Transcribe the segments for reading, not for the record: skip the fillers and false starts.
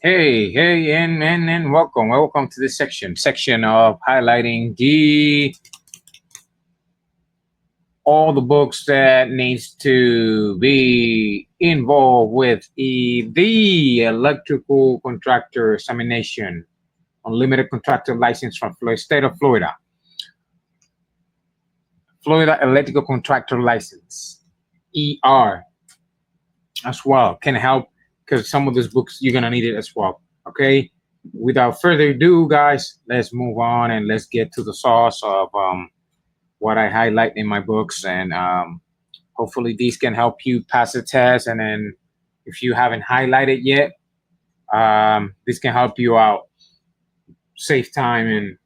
Hey, and welcome to this section of highlighting all the books that needs to be involved with the electrical contractor examination, unlimited contractor license from state of Florida, Florida electrical contractor license, ER as well can help because some of these books you're gonna need it as well. Okay, without further ado, guys, let's move on and let's get to the sauce of what I highlight in my books, and hopefully these can help you pass the test. And then if you haven't highlighted yet, this can help you out, save time, and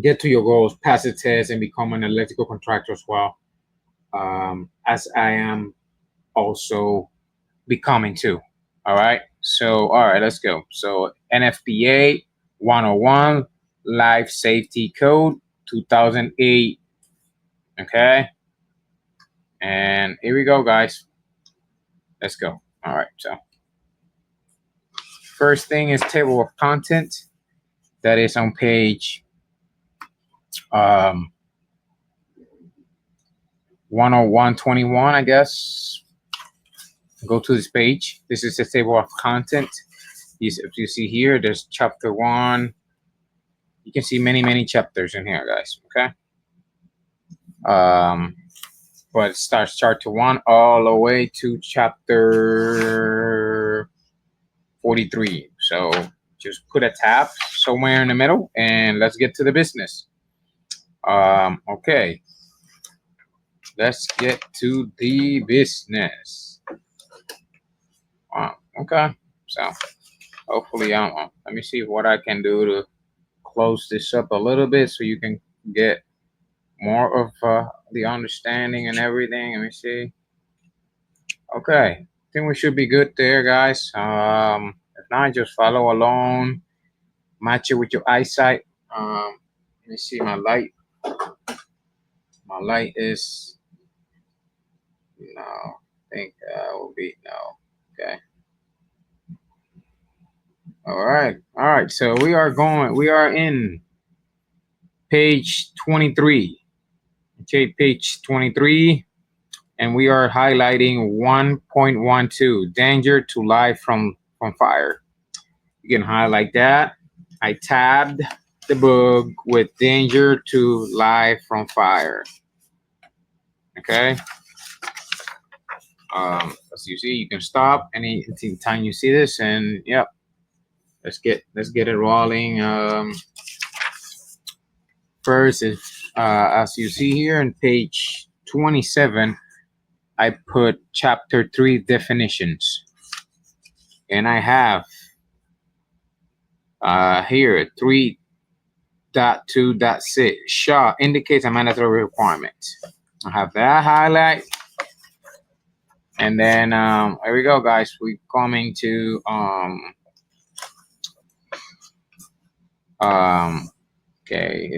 get to your goals, pass the test, and become an electrical contractor as well. As I am also becoming too. All right. So, all right, let's go. So, NFPA 101, Life Safety Code 2008. Okay. And here we go, guys. Let's go. All right. So, first thing is table of content. That is on page 10121, I guess. Go to this page. This is the table of content. If you see here, there's chapter 1. You can see many chapters in here, guys. Okay. But it starts chapter 1 all the way to chapter 43. So just put a tab somewhere in the middle and let's get to the business. Okay. Let's get to the business. Okay. So hopefully, let me see what I can do to close this up a little bit so you can get more of the understanding and everything. Let me see. Okay, I think we should be good there, guys. If not, just follow along, match it with your eyesight. Let me see my light. My light is no. I think will be no. Okay. All right. So we are in page 23. Okay, page 23. And we are highlighting 1.12, danger to life from fire. You can highlight that. I tabbed the book with danger to life from fire. Okay. As you see, you can stop any time you see this, and yep, let's get it rolling. First is as you see here on page 27. I put chapter 3 definitions, and I have here 3.2.6 shall indicates a mandatory requirement. I have that highlight, and then here we go, guys. We're coming to okay,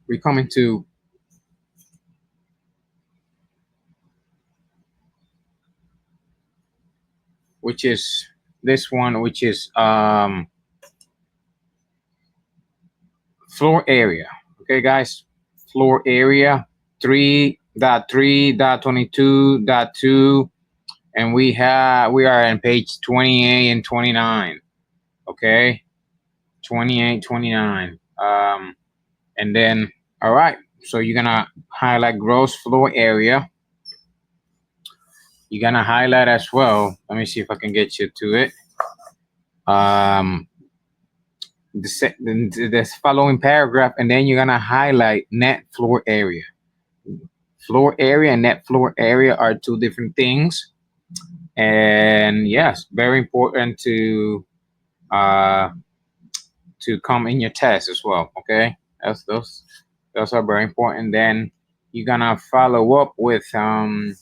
we're coming to which is this one, which is floor area. Okay, guys, floor area 3.3.22.2, and we are on page 28 and 29. Okay, 28, 29. And then all right, so you're gonna highlight gross floor area. You're gonna highlight as well. Let me see if I can get you to it. The following paragraph, and then you're gonna highlight net floor area. Floor area and net floor area are two different things, and yes, very important to come in your test as well. Okay, those are very important. Then you're gonna follow up with and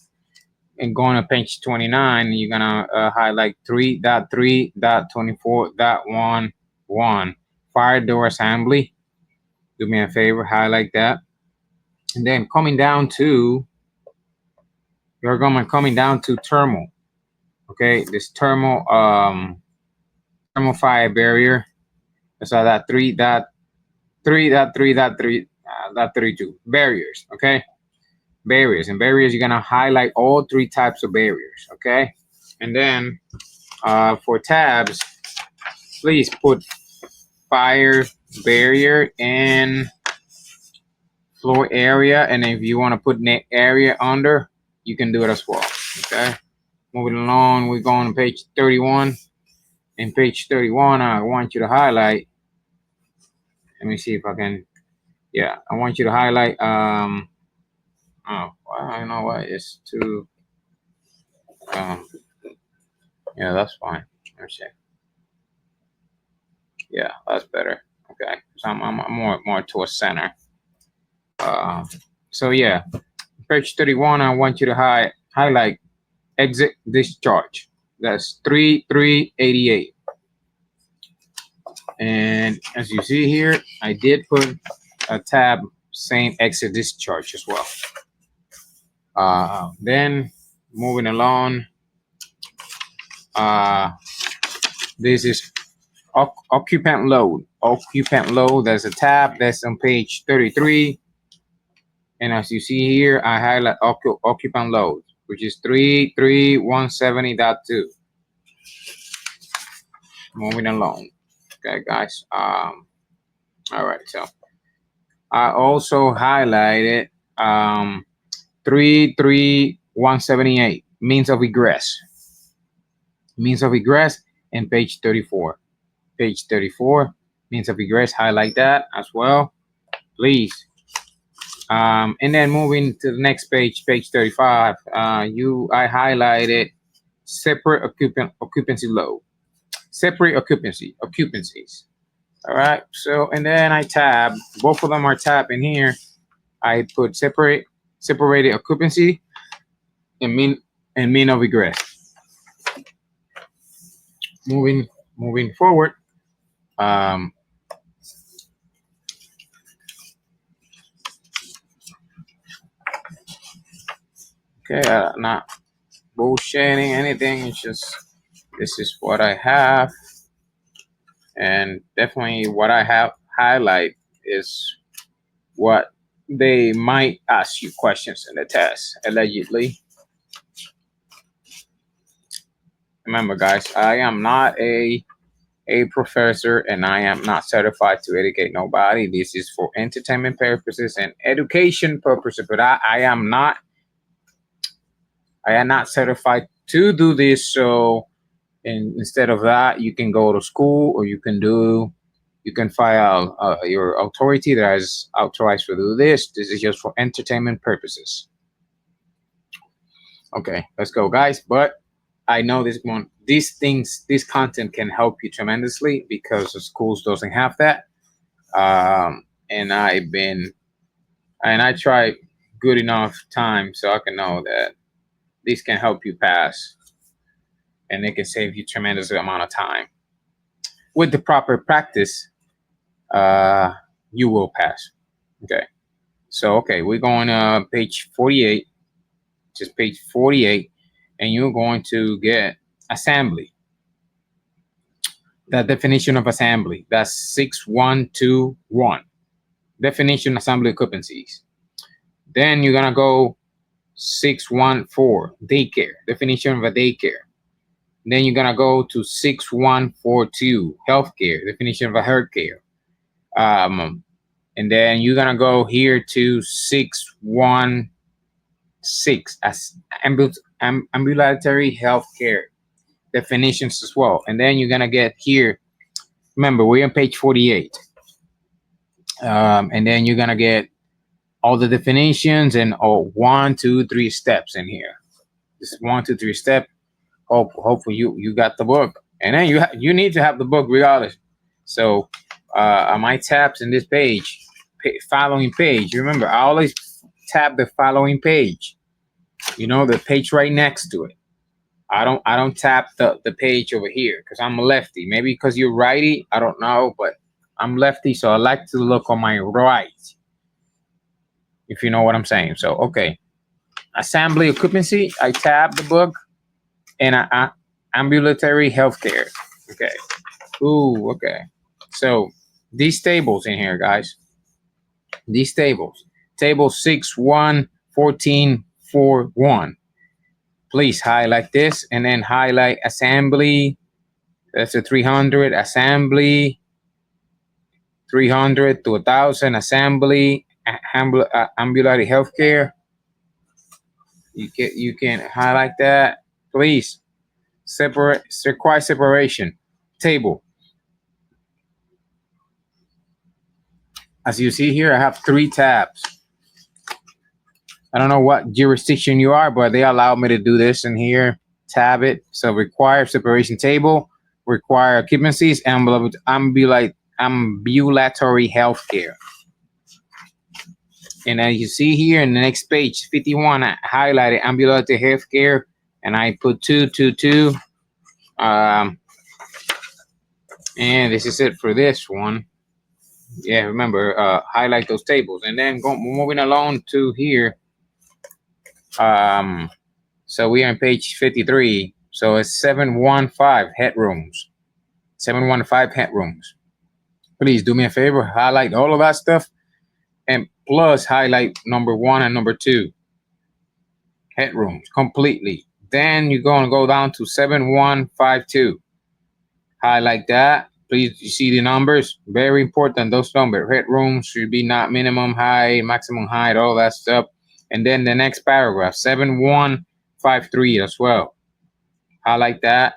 going to page 29, you're gonna highlight 3.3.24.11 fire door assembly. Do me a favor, highlight that. And then coming down to you're coming down to thermal. Okay, this thermal fire barrier. So that 3.3.3.3.32 barriers. Okay, barriers, and barriers, you're gonna highlight all three types of barriers. Okay, and then for tabs, please put fire barrier and floor area, and if you want to put net area under, you can do it as well. Okay, moving along, we're going to page 31. In page 31, I want you to highlight, let me see if I can, yeah, I want you to highlight oh, well, I know what, it's too yeah, that's fine. Let's see. Yeah, that's better. Okay, so I'm more towards center. So yeah, page 31, I want you to highlight exit discharge. That's 3388. And as you see here, I did put a tab saying exit discharge as well. Then moving along, this is occupant load. Occupant load, there's a tab that's on page 33. And as you see here, I highlight occupant load, which is 33170.2. Moving along. Okay, guys. All right, so I also highlighted 33178, means of egress. Means of egress, and page 34. Page 34, means of egress, highlight that as well, please. And then moving to the next page, page 35, I highlighted separate occupancy load. Separate occupancies. All right, so, and then I tab, both of them are tabbed in here. I put separated occupancy and mean of egress. Moving forward, okay, not bullshitting anything, it's just, this is what I have, and definitely what I have highlight is what they might ask you questions in the test, allegedly. Remember, guys, I am not a professor, and I am not certified to educate nobody. This is for entertainment purposes and education purposes, but I am not certified to do this. So, and instead of that, you can go to school, or you can file your authority that is authorized to do this. This is just for entertainment purposes. Okay, let's go, guys. But I know this content can help you tremendously, because the schools doesn't have that. And I try good enough time so I can know that this can help you pass, and it can save you tremendous amount of time. With the proper practice, you will pass. Okay. So, okay, we're going to page 48, just page 48, and you're going to get assembly. The definition of assembly, that's 6121. Definition assembly occupancies. Then you're going to go 614, daycare, definition of a daycare. Then you're going to go to 6142, healthcare, definition of a healthcare. And then you're going to go here to 616 as ambulatory healthcare definitions as well. And then you're going to get here, remember, we're on page 48. And then you're going to get all the definitions and 1, 2, 3 steps in here. Just 1, 2, 3 step. Hopefully you got the book. And then you need to have the book regardless. So my tabs in this page, following page. Remember, I always tab the following page. You know, the page right next to it. I don't tap the page over here, because I'm a lefty. Maybe because you're righty, I don't know, but I'm lefty, so I like to look on my right, if you know what I'm saying. So, okay. assembly occupancy, I tab the book, and ambulatory healthcare. Okay. Ooh, okay. So these tables in here, guys. These tables. Table 6.1.14.4.1. Please highlight this and then highlight assembly. That's a 300 assembly. 300 to 1,000 assembly. Ambulatory healthcare. You can highlight that. Please separate. Require separation. Table. As you see here, I have 3 tabs. I don't know what jurisdiction you are, but they allow me to do this in here. Tab it. So require separation table, require occupancies, ambulatory healthcare. And as you see here in the next page, 51, I highlighted ambulatory healthcare, and I put 222. And this is it for this one. Yeah, remember, highlight those tables, and then moving along to here. So we are on page 53. So it's 715 headrooms. 715 headrooms. Please do me a favor, highlight all of that stuff, and plus highlight number 1 and number 2 headrooms completely. Then you're going to go down to 7152. Highlight that. Please, you see the numbers. Very important, those numbers. Headrooms should be not minimum height, maximum height, all that stuff. And then the next paragraph, 7153 as well. Highlight that.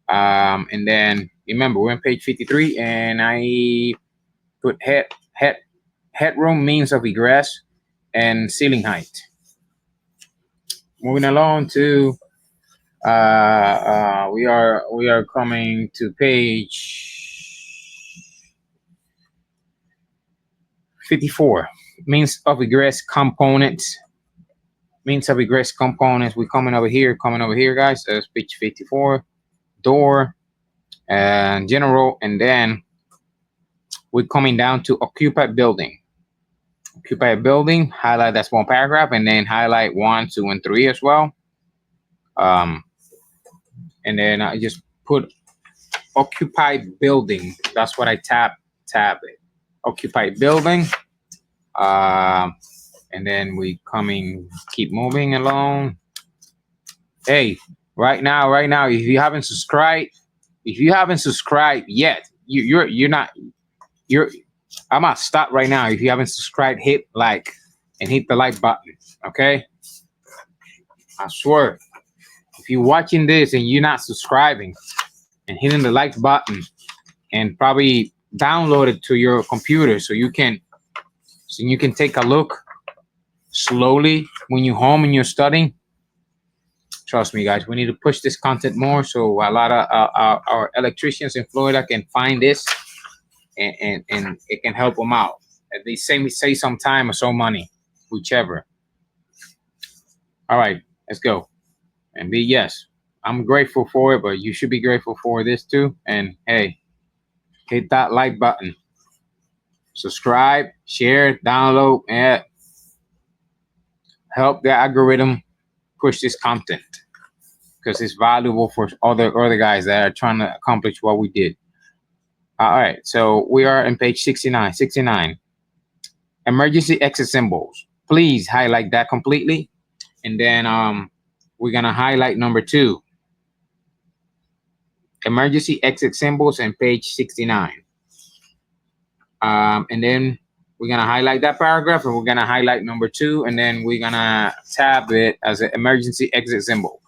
And then remember, we're on page 53, and I put headroom, means of egress, and ceiling height. Moving along to we are coming to page 54. Means of egress components. Means of egress components. We're coming over here, guys. That's page 54. Door and general, and then we're coming down to occupied building. Occupied building, highlight that small paragraph, and then highlight 1, 2, and 3 as well. And then I just put occupied building. That's what I tab it. Occupied building. And then we keep moving along. Hey, right now, if you haven't subscribed yet, I'm gonna stop right now. If you haven't subscribed, hit like and hit the like button. Okay? I swear, if you're watching this and you're not subscribing and hitting the like button, and probably download it to your computer so you can take a look slowly when you're home and you're studying. Trust me, guys, we need to push this content more so a lot of our electricians in Florida can find this, and it can help them out. They save some time or some money, whichever. All right, let's go. And yes, I'm grateful for it, but you should be grateful for this too. And hey, hit that like button, subscribe, share, download, and help the algorithm push this content, because it's valuable for other guys that are trying to accomplish what we did. All right, so we are on page 69. Emergency exit symbols. Please highlight that completely, and then we're gonna highlight number 2. Emergency exit symbols on page 69. And then we're gonna highlight that paragraph, and we're gonna highlight number 2, and then we're gonna tab it as an emergency exit symbol.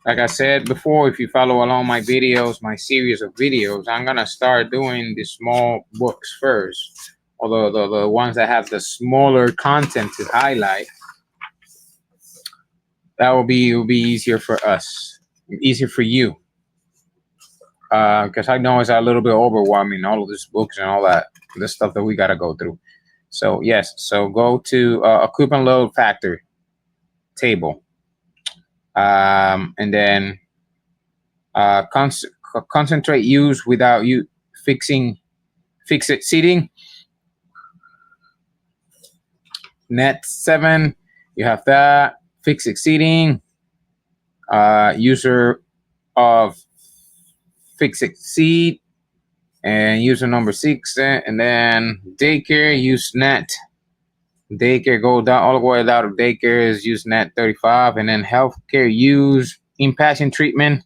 Like I said before, if you follow along my videos, my series of videos, I'm gonna start doing the small books first. Although the ones that have the smaller content to highlight, that will be easier for us, easier for you. Because I know it's a little bit overwhelming, all of these books and all that, this stuff that we gotta go through. So yes, so go to equipment load factor table. And then concentrate use without you fixing fixed seating. Net 7, you have that. Fixed seating. User of fixed seat. And user number 6, and then daycare, use net. Daycare, go down all the way down to daycare is use net 35, and then healthcare use inpatient treatment.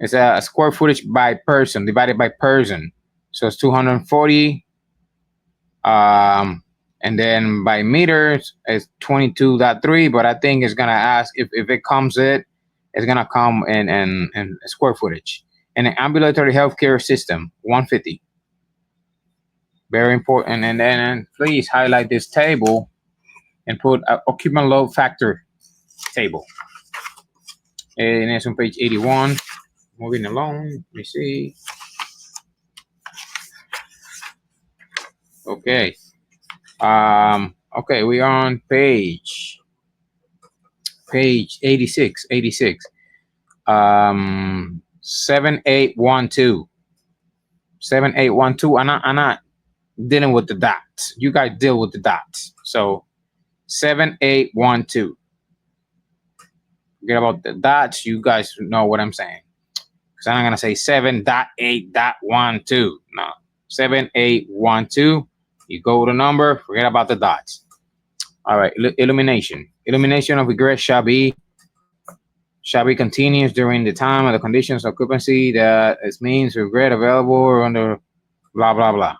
It's a square footage by person divided by person, so it's 240. And then by meters it's 22.3, but I think it's gonna ask if it comes it's gonna come in square footage. And an ambulatory healthcare system, 150. Very important. And then please highlight this table and put occupant load factor table. And it's on page 81. Moving along, let me see. Okay. Okay, we are on page 86. 7812. 7812. I'm not dealing with the dots. You guys deal with the dots. So 7812. Forget about the dots. You guys know what I'm saying. Because I'm not gonna say 7.8.12. No. 7812. You go to number, forget about the dots. All right, illumination. Illumination of egress shall be continuous during the time of the conditions of occupancy that is means regret available or under blah blah blah.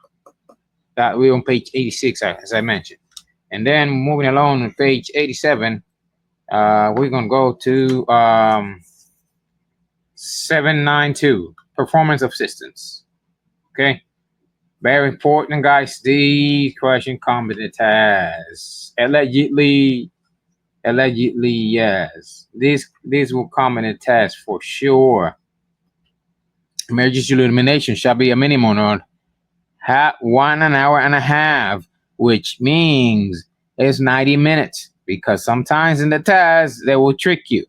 That we're on page 86, as I mentioned. And then moving along on page 87, we're gonna go to 792, performance of systems. Okay, very important, guys. These questions come with the test. Allegedly, yes. These will come in the test for sure. Emergency illumination shall be a minimum of 1 hour and a half, which means it's 90 minutes. Because sometimes in the test they will trick you.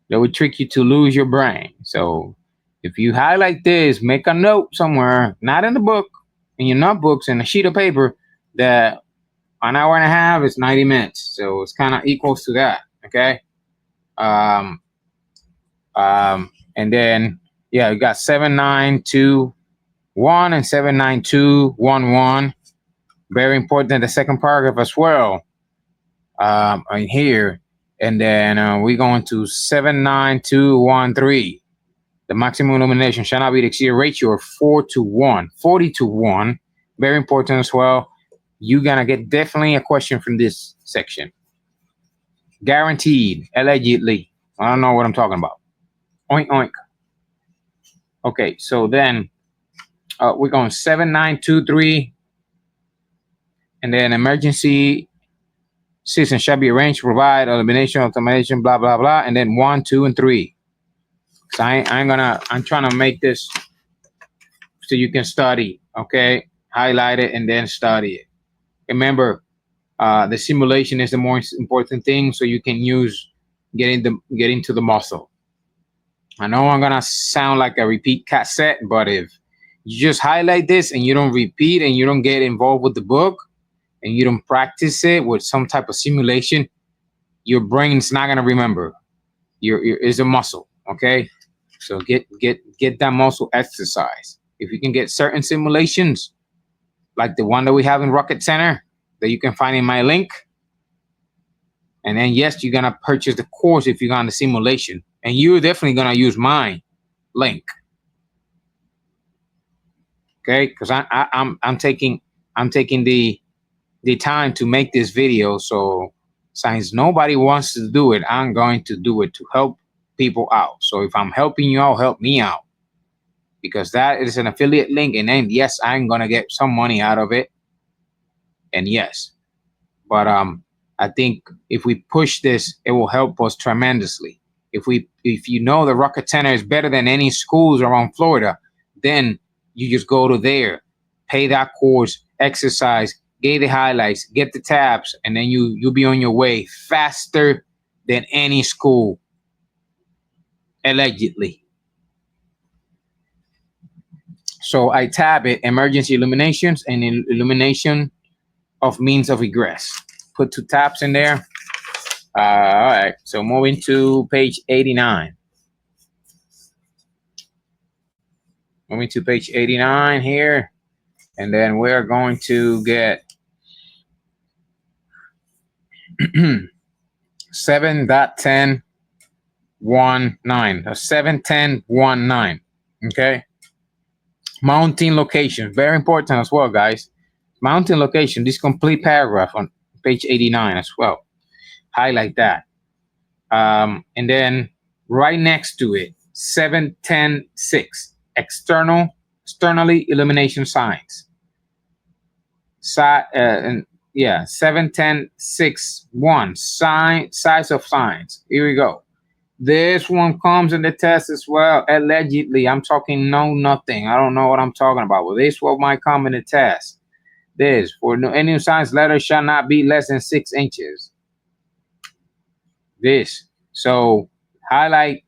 They will trick you to lose your brain. So if you highlight this, make a note somewhere, not in the book, in your notebooks, in a sheet of paper, that 1 hour and a half is 90 minutes. So it's kind of equals to that. Okay. And then, yeah, you got 7921 and 79211. Very important, the second paragraph as well. In here. And then we're going to 79213. The maximum illumination shall not be exceed a ratio of 40:1. Very important as well. You're gonna get definitely a question from this section. Guaranteed, allegedly. I don't know what I'm talking about. Oink oink. Okay, so then we're going 7923, and then emergency system shall be arranged to provide elimination, automation, blah blah blah, and then 1, 2, and 3. So I'm trying to make this so you can study. Okay, highlight it and then study it. Remember, the simulation is the most important thing, so you can use getting to the muscle. I know I'm gonna sound like a repeat cassette, but if you just highlight this and you don't repeat and you don't get involved with the book and you don't practice it with some type of simulation, your brain's not gonna remember. It's a muscle, okay? So get that muscle exercise. If you can get certain simulations, like the one that we have in Rocket Center, that you can find in my link, and then yes, you're gonna purchase the course if you're on the simulation, and you're definitely gonna use my link, okay? Because I'm taking the time to make this video, so since nobody wants to do it, I'm going to do it to help people out. So if I'm helping you out, help me out, because that is an affiliate link, and then yes, I'm gonna get some money out of it, and yes, but I think if we push this, it will help us tremendously. If you know the Rocket Center is better than any schools around Florida, then you just go to there, pay that course, exercise, get the highlights, get the tabs, and then you'll be on your way faster than any school, allegedly. So I tab it, emergency illuminations and illumination of means of egress. Put 2 tabs in there. All right, so moving to page 89. Moving to page 89 here, and then we're going to get 7.10.19, or 7.10.19. Okay. Mounting location, very important as well, guys. Mounting location, this complete paragraph on page 89 as well. Highlight that. And then right next to it, 7.10.6, externally illumination signs. And yeah, 7.10.6.1, size of signs. Here we go. This one comes in the test as well. Allegedly, I'm talking nothing. I don't know what I'm talking about. Well, this one might come in the test. This, for any signs, letters shall not be less than 6 inches. This. So highlight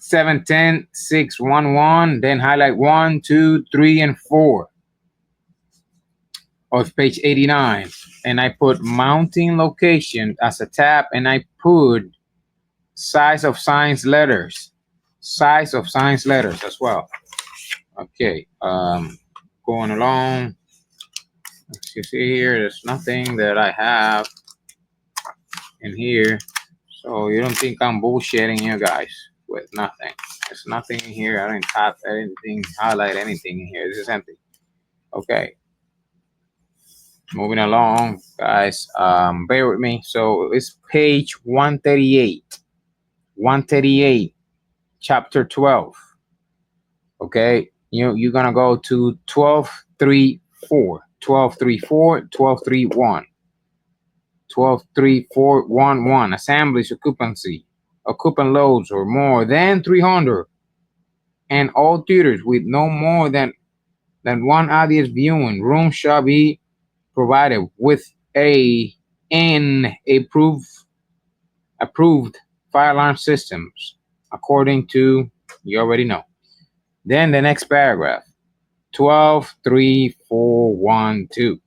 7.10.6.1.1, then highlight 1, 2, 3, and 4 of page 89. And I put mounting location as a tab, and I put size of signs letters. Size of signs letters as well. Okay. Going along. As you see here, there's nothing that I have in here. So you don't think I'm bullshitting you guys with nothing. There's nothing in here. I didn't type anything, highlight anything in here. This is empty. Okay. Moving along, guys. Bear with me. So it's page 138. 138, chapter 12. Okay. You're gonna go to 12.3.4. 12.3.4, 12.3.1. 12.3.4.1.1. Assemblies occupancy. Occupant loads or more than 300. And all theaters with no more than one audience viewing room shall be provided with approved fire alarm systems according to, you already know. Then the next paragraph, 12.3.4.1.2.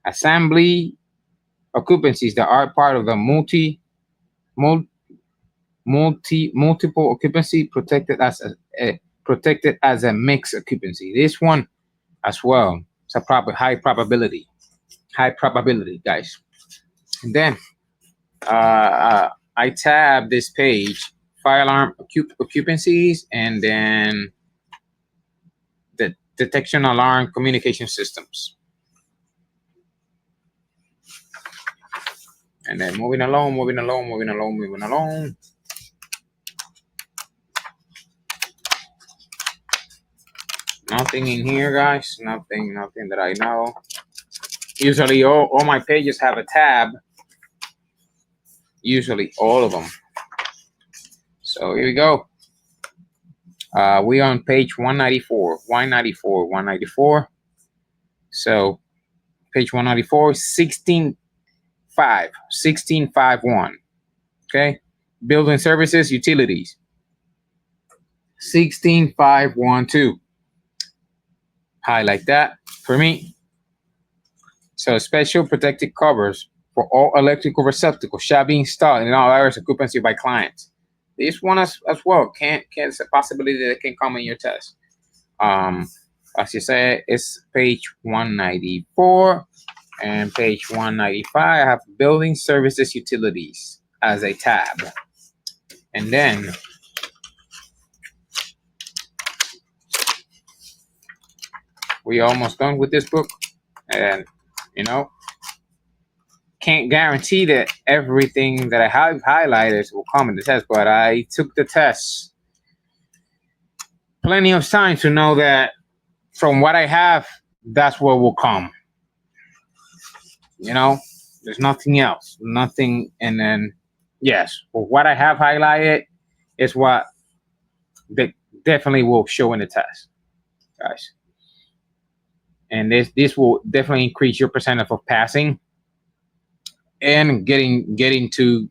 Assembly occupancies that are part of the multiple occupancy protected as a mixed occupancy. This one as well, it's a high probability, guys. And then I tab this page, fire alarm occupancies, and then the detection alarm communication systems. And then moving along. Nothing in here, guys. Nothing that I know. Usually all my pages have a tab. Usually all of them. So here we go. We on page 194. So page 194, 16.5.1. Okay. Building services, utilities. 16.5.1.2. Highlight that for me. So special protective covers for all electrical receptacles shall be installed in all areas of occupancy by clients. This one as well it's a possibility that it can come in your test. As you said, it's page 194 and page 195. I have building services utilities as a tab. And then we almost done with this book. And can't guarantee that everything that I have highlighted will come in the test, but I took the test plenty of time to know that from what I have, that's what will come. There's nothing else, nothing. And then, yes, for what I have highlighted is what they definitely will show in the test, guys. And this will definitely increase your percentage of passing and getting to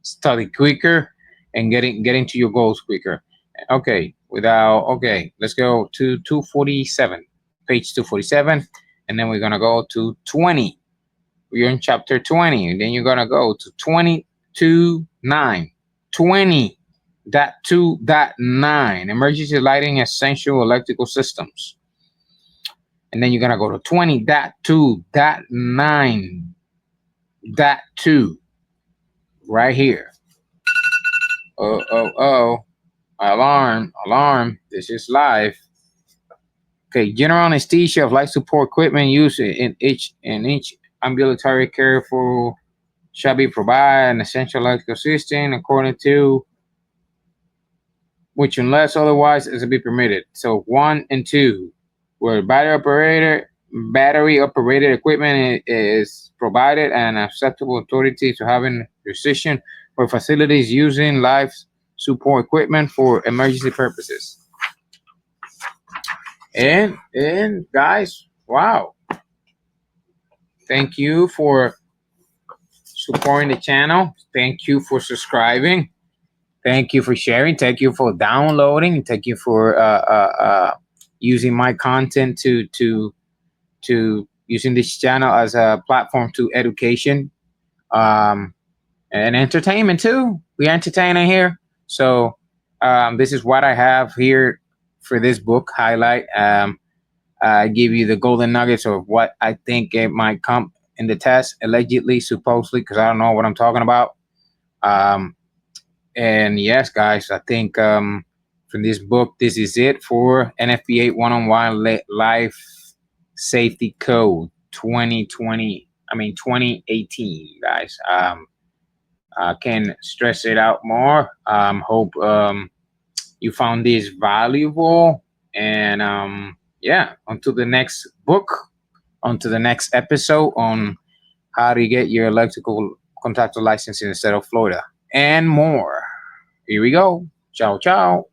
study quicker and getting to your goals quicker. Okay, without, okay, let's go to 247, page 247, and then we're gonna go to 20. We're in chapter 20, and then you're gonna go to 20.2.9, 20.2.9, emergency lighting essential electrical systems. And then you're gonna go to 20.2.9.2 right here. Oh, alarm, this is live. Okay, general anesthesia of life support equipment used in each ambulatory care for shall be provided an essential electrical system according to which, unless otherwise, is to be permitted. So 1 and 2, where battery operated equipment is provided and acceptable authority to having precision for facilities using life support equipment for emergency purposes. And guys, wow. Thank you for supporting the channel. Thank you for subscribing. Thank you for sharing. Thank you for downloading. Thank you for using my content to using this channel as a platform to education and entertainment too. We entertaining here. So this is what I have here for this book highlight. I give you the golden nuggets of what I think it might come in the test, allegedly, supposedly, because I don't know what I'm talking about. And yes, guys, I think from this book, this is it for NFPA 101 Life Safety Code 2018, guys. I can stress it out more. Hope you found this valuable. And yeah, onto the next book, onto the next episode on how to get your electrical contractor license in the state of Florida and more. Here we go. Ciao, ciao.